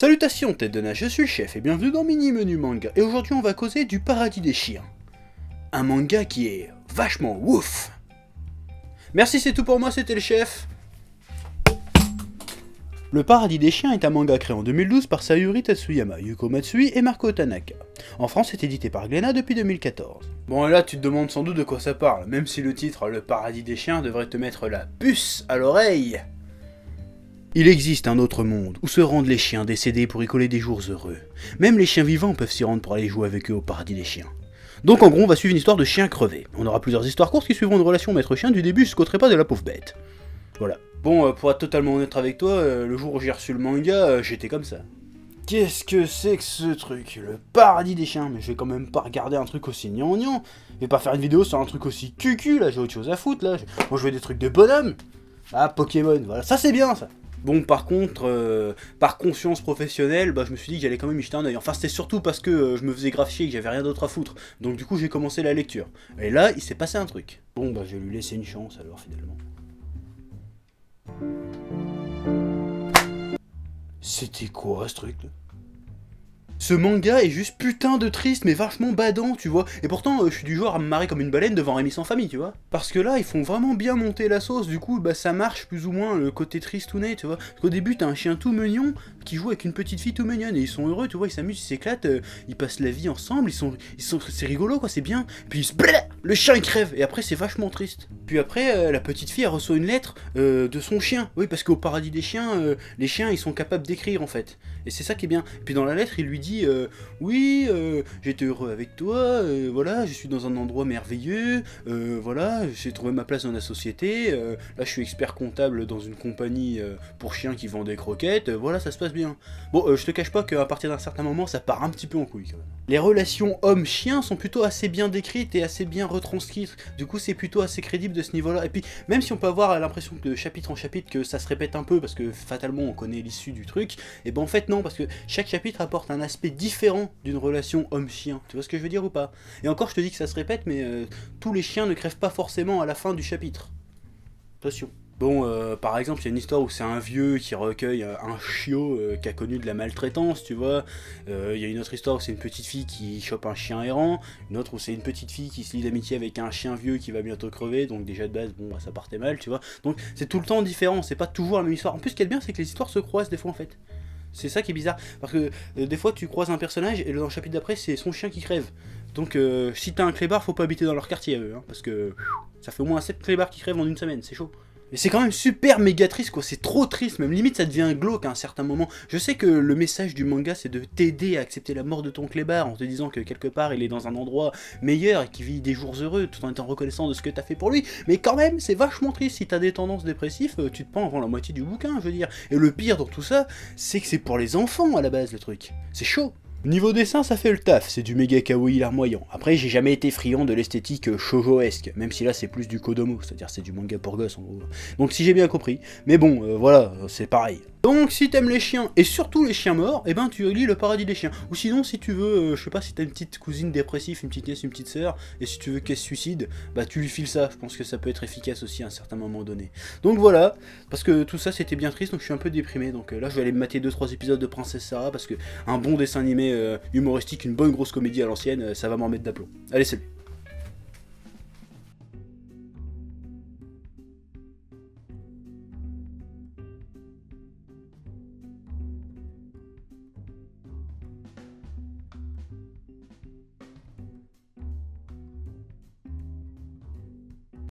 Salutations tête de nage, je suis le chef et bienvenue dans Mini Menu Manga. Et aujourd'hui on va causer du Paradis des Chiens. Un manga qui est vachement ouf. Merci, c'est tout pour moi, c'était le chef. Le Paradis des Chiens est un manga créé en 2012 par Sayuri Tatsuyama, Yuko Matsui et Marco Tanaka. En France, c'est édité par Glénat depuis 2014. Bon, et là, tu te demandes sans doute de quoi ça parle, même si le titre, Le Paradis des Chiens, devrait te mettre la puce à l'oreille. Il existe un autre monde, où se rendent les chiens décédés pour y coller des jours heureux. Même les chiens vivants peuvent s'y rendre pour aller jouer avec eux au Paradis des Chiens. Donc en gros, on va suivre une histoire de chiens crevés. On aura plusieurs histoires courtes qui suivront une relation maître-chien du début jusqu'au trépas de la pauvre bête. Voilà. Bon, pour être totalement honnête avec toi, le jour où j'ai reçu le manga, j'étais comme ça. Qu'est-ce que c'est que ce truc? Le Paradis des Chiens? Mais je vais quand même pas regarder un truc aussi gnangnan. Je vais pas faire une vidéo sur un truc aussi cucu, là, j'ai autre chose à foutre, là. Moi je veux des trucs de bonhomme. Ah, Pokémon, voilà, ça c'est bien, ça. Bon, par contre, par conscience professionnelle, je me suis dit que j'allais quand même y jeter un oeil. Enfin, c'était surtout parce que je me faisais grave chier et que j'avais rien d'autre à foutre. Donc du coup, j'ai commencé la lecture. Et là, il s'est passé un truc. Bon, je vais lui laisser une chance alors, finalement. C'était quoi, ce truc, là? Ce manga est juste putain de triste, mais vachement badant, tu vois. Et pourtant, je suis du genre à me marrer comme une baleine devant Rémi sans famille, tu vois. Parce que là, ils font vraiment bien monter la sauce, du coup, ça marche plus ou moins le côté tristounet, tu vois. Parce qu'au début, t'as un chien tout mignon qui joue avec une petite fille tout mignonne, et ils sont heureux, tu vois, ils s'amusent, ils s'éclatent, ils passent la vie ensemble, c'est rigolo, quoi, c'est bien. Puis, le chien, il crève, et après, c'est vachement triste. Puis après, la petite fille, elle reçoit une lettre de son chien. Oui, parce qu'au Paradis des Chiens, les chiens, ils sont capables d'écrire, en fait. Et c'est ça qui est bien. Puis dans la lettre, il lui dit oui, j'étais heureux avec toi, voilà, je suis dans un endroit merveilleux, voilà, j'ai trouvé ma place dans la société, là je suis expert comptable dans une compagnie pour chiens qui vend des croquettes, voilà, ça se passe bien. Bon, je te cache pas qu'à partir d'un certain moment, ça part un petit peu en couille quand même. Les relations homme-chien sont plutôt assez bien décrites et assez bien retranscrites, du coup c'est plutôt assez crédible de ce niveau-là. Et puis, même si on peut avoir l'impression que de chapitre en chapitre que ça se répète un peu, parce que fatalement on connaît l'issue du truc, et en fait non, parce que chaque chapitre apporte un aspect différent d'une relation homme-chien. Tu vois ce que je veux dire ou pas? Et encore, je te dis que ça se répète, mais tous les chiens ne crèvent pas forcément à la fin du chapitre. Attention. Bon, par exemple, il y a une histoire où c'est un vieux qui recueille un chiot qui a connu de la maltraitance, tu vois. Il y a une autre histoire où c'est une petite fille qui chope un chien errant. Une autre où c'est une petite fille qui se lie d'amitié avec un chien vieux qui va bientôt crever. Donc déjà de base, bon, ça partait mal, tu vois. Donc c'est tout le temps différent, c'est pas toujours la même histoire. En plus, ce qui est bien, c'est que les histoires se croisent des fois, en fait. C'est ça qui est bizarre, parce que des fois tu croises un personnage et dans le chapitre d'après c'est son chien qui crève. Donc si t'as un clébard, faut pas habiter dans leur quartier à eux, hein, parce que ça fait au moins 7 clébards qui crèvent en une semaine, c'est chaud. Et c'est quand même super méga triste, quoi, c'est trop triste, même limite ça devient glauque à un certain moment. Je sais que le message du manga c'est de t'aider à accepter la mort de ton clébard en te disant que quelque part il est dans un endroit meilleur et qu'il vit des jours heureux tout en étant reconnaissant de ce que t'as fait pour lui. Mais quand même c'est vachement triste, si t'as des tendances dépressives, tu te prends avant la moitié du bouquin, je veux dire. Et le pire dans tout ça, c'est que c'est pour les enfants à la base le truc. C'est chaud. Niveau dessin, ça fait le taf, c'est du méga kawaii larmoyant. Après, j'ai jamais été friand de l'esthétique shoujoesque, même si là c'est plus du kodomo, c'est-à-dire c'est du manga pour gosses en gros. Donc si j'ai bien compris. Mais bon, voilà, c'est pareil. Donc si t'aimes les chiens, et surtout les chiens morts, eh ben tu lis Le Paradis des Chiens. Ou sinon si tu veux, je sais pas, si t'as une petite cousine dépressive, une petite nièce, une petite sœur, et si tu veux qu'elle se suicide, tu lui files ça, je pense que ça peut être efficace aussi à un certain moment donné. Donc voilà, parce que tout ça c'était bien triste, donc je suis un peu déprimé, donc là je vais aller me mater 2-3 épisodes de Princesse Sarah, parce que un bon dessin animé humoristique, une bonne grosse comédie à l'ancienne, ça va m'en mettre d'aplomb. Allez, salut.